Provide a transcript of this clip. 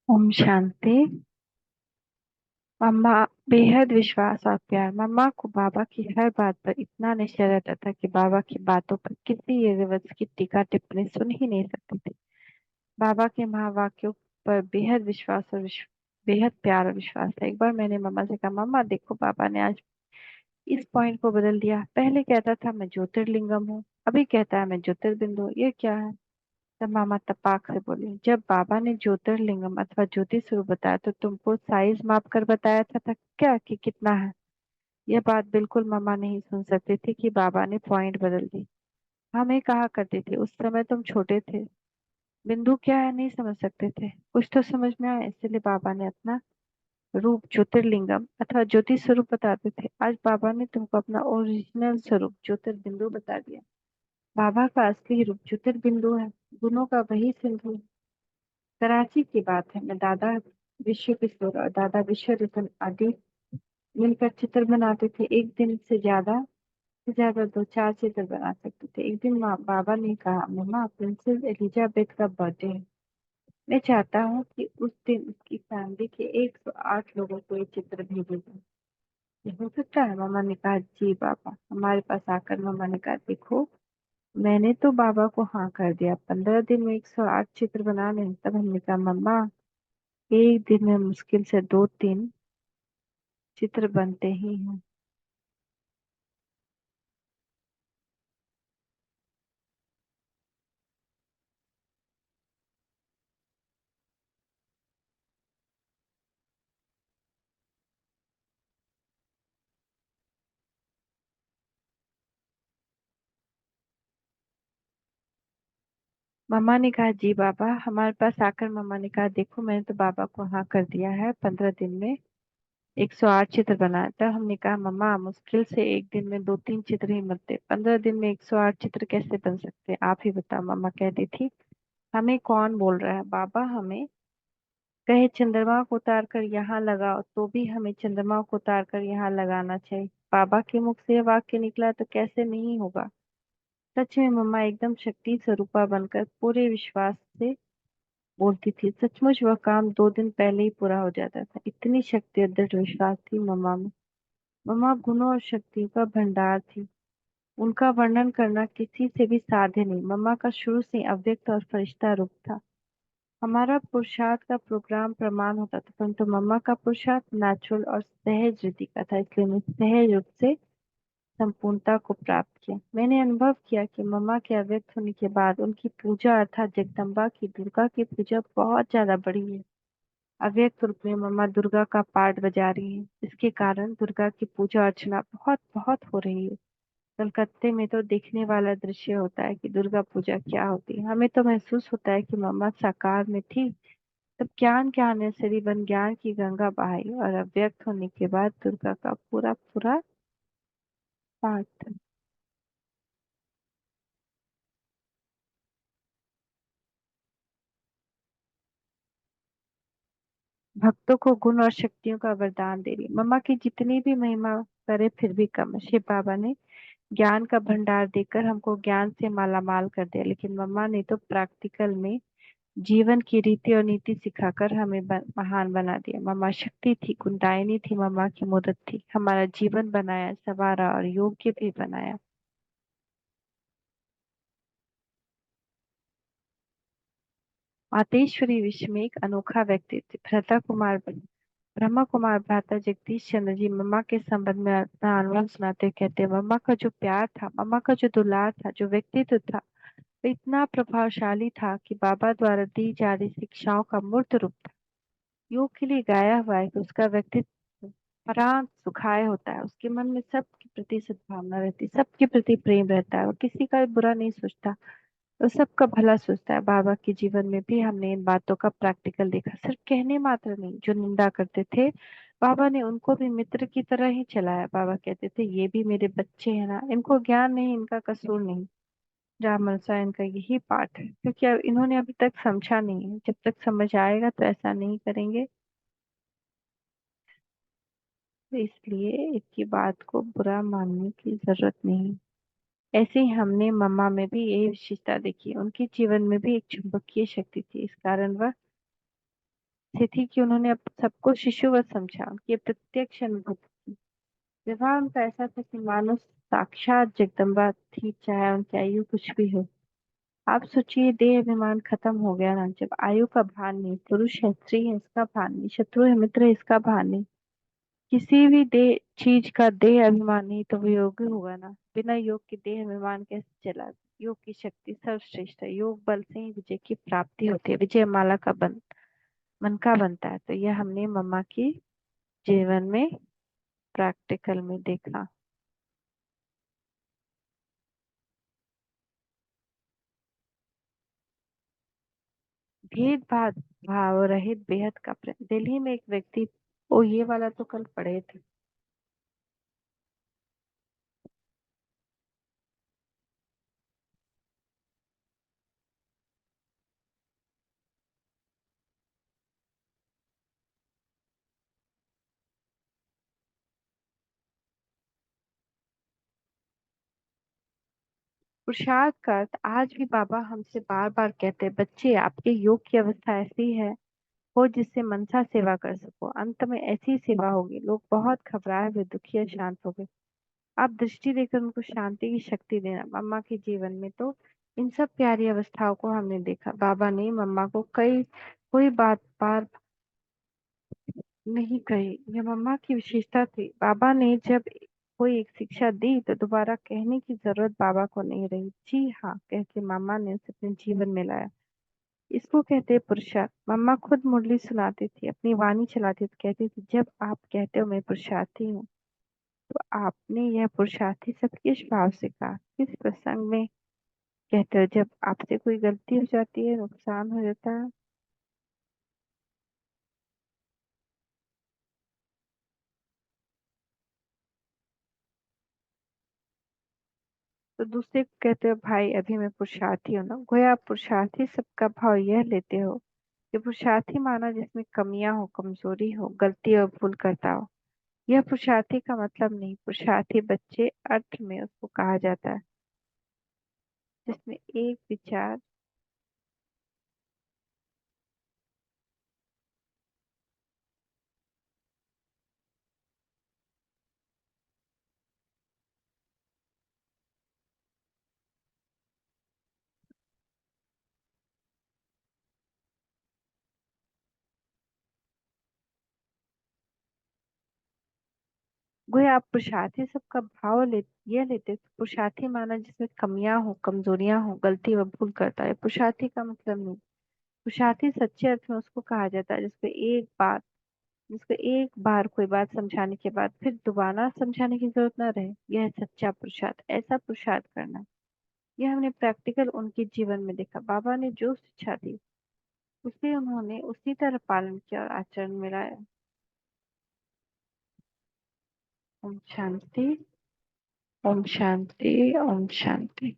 ओम शांति। मम्मा बेहद विश्वास और प्यार। मम्मा को बाबा की हर बात पर इतना निश्चय रहता था कि बाबा की बातों पर किसी रिवर्स की टीका टिप्पणी सुन ही नहीं सकते थे। बाबा के महावाक्यों पर बेहद विश्वास और बेहद प्यार और विश्वास था। एक बार मैंने मम्मा से कहा, मम्मा देखो बाबा ने आज इस पॉइंट को बदल दिया। पहले कहता था मैं ज्योतिर्लिंगम हूँ, अभी कहता है मैं ज्योतिर्बिंदु हूँ। ये क्या है? तब मामा तपाक से बोली, जब बाबा ने ज्योतिर्लिंगम अथवा ज्योति स्वरूप बताया तो तुमको साइज माप कर बताया था क्या कि कितना है? यह बात बिल्कुल मामा नहीं सुन सकते थे कि बाबा ने पॉइंट बदल दी। हमें कहा करते थे उस समय तुम छोटे थे, बिंदु क्या है नहीं समझ सकते थे। कुछ तो समझ में आया, इसलिए बाबा ने अपना रूप ज्योतिर्लिंगम अथवा ज्योति स्वरूप बताते थे। आज बाबा ने तुमको अपना ओरिजिनल स्वरूप ज्योतिर्बिंदु बता दिया। बाबा का असली रूप ज्योतिर्बिंदु है, गुणों का वही सिंधु। कराची की बात है, मैं दादा विश्व किशोर और दादा विश्व रतन आदि मिलकर चित्र बनाते थे। एक दिन से ज्यादा दो चार चित्र बना सकते थे। एक दिन माँ बाबा ने कहा, मम्मा प्रिंसेस एलिजाबेथ का बर्थडे है, मैं चाहता हूँ कि उस दिन उसकी फैमिली के 108 लोगों को ये चित्र भेजे जाए। ये हो सकता है? मामा ने कहा, जी बाबा। हमारे पास आकर मामा ने कहा, देखो मैंने तो बाबा को हाँ कर दिया, 15 दिन में 108 चित्र बनाने हैं। तब हमने कहा, मम्मा एक दिन में मुश्किल से 2-3 चित्र बनते ही हैं। मम्मा ने कहा, जी बाबा। हमारे पास आकर मम्मा ने कहा, देखो मैंने तो बाबा को हाँ कर दिया है, 15 दिन में 108 चित्र बनाए। तब हमने कहा, मम्मा मुश्किल से एक दिन में 2-3 चित्र ही बनते, 15 दिन में 108 चित्र कैसे बन सकते? आप ही बताओ। मम्मा कहती थी, हमें कौन बोल रहा है? बाबा हमें कहे चंद्रमा को उतार कर यहाँ लगाओ तो भी हमें चंद्रमा को उतार कर यहाँ लगाना चाहिए। बाबा के मुख से यह वाक्य निकला तो कैसे नहीं होगा? सच में मम्मा एकदम शक्ति स्वरूपा बनकर पूरे विश्वास से बोलती थी। सचमुच वह काम 2 दिन पहले ही पूरा हो जाता था, इतनी शक्ति और दृढ़ विश्वास थी मम्मा में। मम्मा गुणों और शक्तियों का भंडार थी, उनका वर्णन करना किसी से भी साध्य नहीं। मम्मा का शुरू से ही अव्यक्त और फरिश्ता रूप था। हमारा पुरुषार्थ का प्रोग्राम प्रमाण होता था, परंतु मम्मा का पुरुषार्थ नेचुरल और सहज रीति का था, इसलिए मैं सहज रूप से संपूर्णता को प्राप्त किया। मैंने अनुभव किया कि मम्मा के अव्यक्त होने के बाद उनकी पूजा अर्थात जगदम्बा की, दुर्गा की पूजा बहुत ज्यादा बढ़ी है। अव्यक्त रूप में मम्मा दुर्गा का पार्ट बजा रही हैं, इसके कारण दुर्गा की पूजा अर्चना बहुत बहुत हो रही है। कलकत्ते में तो देखने वाला दृश्य होता है कि दुर्गा पूजा क्या होती है। हमें तो महसूस होता है कि मम्मा साकार में थी तब ज्ञान के आने से बन ज्ञान की गंगा बहाई, और अव्यक्त होने के बाद दुर्गा का पूरा पूरा पाठ था। भक्तों को गुण और शक्तियों का वरदान दे रही। मम्मा की जितनी भी महिमा करे फिर भी कम है। शिव बाबा ने ज्ञान का भंडार देकर हमको ज्ञान से मालामाल कर दिया, लेकिन मम्मा ने तो प्रैक्टिकल में जीवन की रीति और नीति सिखाकर हमें महान बना दिया। मम्मा शक्ति थी, गुंडाइनी थी, मम्मा की मदद थी, हमारा जीवन बनाया, संवारा और योग्य भी बनाया। मातेश्वरी विश्व में एक अनोखा व्यक्तित्व। ब्रह्मा कुमार भ्राता जगदीश चंद्र जी मम्मा के संबंध में अपना अनुभव सुनाते हुए कहते हैं, मम्मा का जो प्यार था, मम्मा का जो दुलार था, जो व्यक्तित्व था, वो इतना प्रभावशाली था कि बाबा द्वारा दी जा रही शिक्षाओं का मूर्त रूप था। योग के लिए गाया हुआ है कि उसका व्यक्तित्व परांत सुखाय होता है, उसके मन में सबके प्रति सद्भावना रहती, सबके प्रति प्रेम रहता है, और किसी का बुरा नहीं सोचता, तो सबका भला सोचता है। बाबा के जीवन में भी हमने इन बातों का प्रैक्टिकल देखा, सिर्फ कहने मात्र नहीं। जो निंदा करते थे, बाबा ने उनको भी मित्र की तरह ही चलाया। बाबा कहते थे, ये भी मेरे बच्चे हैं ना, इनको ज्ञान नहीं, इनका कसूर नहीं। राम सा इनका यही पाठ है, क्योंकि अब इन्होंने अभी तक समझा नहीं है। जब तक समझ आएगा तो ऐसा नहीं करेंगे। तो इसलिए इसकी बात को बुरा मानने की जरूरत नहीं। ऐसे ही हमने मम्मा में भी यही विशेषता देखी। उनके जीवन में भी एक चुंबकीय शक्ति थी, इस कारण वह से थी कि उन्होंने सबको शिशुवत समझा, उनकी प्रत्यक्ष अनुभूति की। विवाह उनका ऐसा था कि मानो साक्षात जगदम्बा थी, चाहे उनकी आयु कुछ भी हो। आप सोचिए, देह अभिमान खत्म हो गया ना, जब आयु का भान नहीं, पुरुष है स्त्री है इसका भान नहीं, शत्रु है मित्र है इसका भान नहीं, किसी भी देह चीज का देह अभिमान नहीं, तो वो योगी होगा ना। बिना योग के देह अभिमान कैसे चला। योग की शक्ति सर्वश्रेष्ठ है, योग बल से ही विजय की प्राप्ति होती है, विजय माला का बन मन का बनता है। तो यह हमने मम्मा की जीवन में प्रैक्टिकल में देखा। भेदभाव भाव रहित बेहद का प्रेम। दिल्ली में एक व्यक्ति, ओ ये वाला तो कल पढ़े थे। पुरुषार्थ का अर्थ आज भी बाबा हमसे बार बार कहते हैं, बच्चे आपके योग की अवस्था ऐसी है हो जिससे मनसा सेवा कर सको। अंत में ऐसी सेवा होगी, लोग बहुत घबराए हुए दुखी या शांत हो गए। आप दृष्टि देकर उनको शांति की शक्ति देना। मम्मा के जीवन में तो इन सब प्यारी अवस्थाओं को हमने देखा। बाबा ने मम्मा को कई कोई बात बार नहीं कही, यह मम्मा की विशेषता थी। बाबा ने जब कोई एक शिक्षा दी तो दोबारा कहने की जरूरत बाबा को नहीं रही। जी हाँ कह के मम्मा ने उसे अपने जीवन में लाया। इसको कहते हैं पुरुषार्थ। मम्मा खुद मुरली सुनाती थी, अपनी वाणी चलाती थी, कहती थी, जब आप कहते हो मैं पुरुषार्थी हूँ, तो आपने यह पुरुषार्थी सब किस भाव से कहा, किस प्रसंग में कहते हो, जब आपसे कोई गलती हो जाती है, नुकसान हो जाता है, तो दूसरे को कहते हो भाई अभी मैं पुरुषार्थी हूँ ना। गोया आप पुरुषार्थी सबका भाव यह लेते हो कि पुरुषार्थी माना जिसमें कमियां हो, कमजोरी हो, गलती और भूल करता हो। यह पुरुषार्थी का मतलब नहीं। पुरुषार्थी बच्चे अर्थ में उसको कहा जाता है जिसमें एक विचार। गोया आप पुरुषार्थी सबका भाव यह लेते तो पुरुषार्थी माना जिसमें कमियां हो, कमजोरियां हो, गलती व भूल करता है, पुरुषार्थी का मतलब नहीं। पुरुषार्थी सच्चे अर्थ में उसको कहा जाता है जिसको एक बार कोई बात समझाने के बाद फिर दोबारा समझाने की जरूरत न रहे। यह है सच्चा पुरुषार्थ। ऐसा पुरुषार्थ करना, यह हमने प्रैक्टिकल उनके जीवन में देखा। बाबा ने जो शिक्षा दी उसे उन्होंने उसी तरह पालन किया और आचरण में लाया। ओम शांति। ओम शांति। ओम शांति।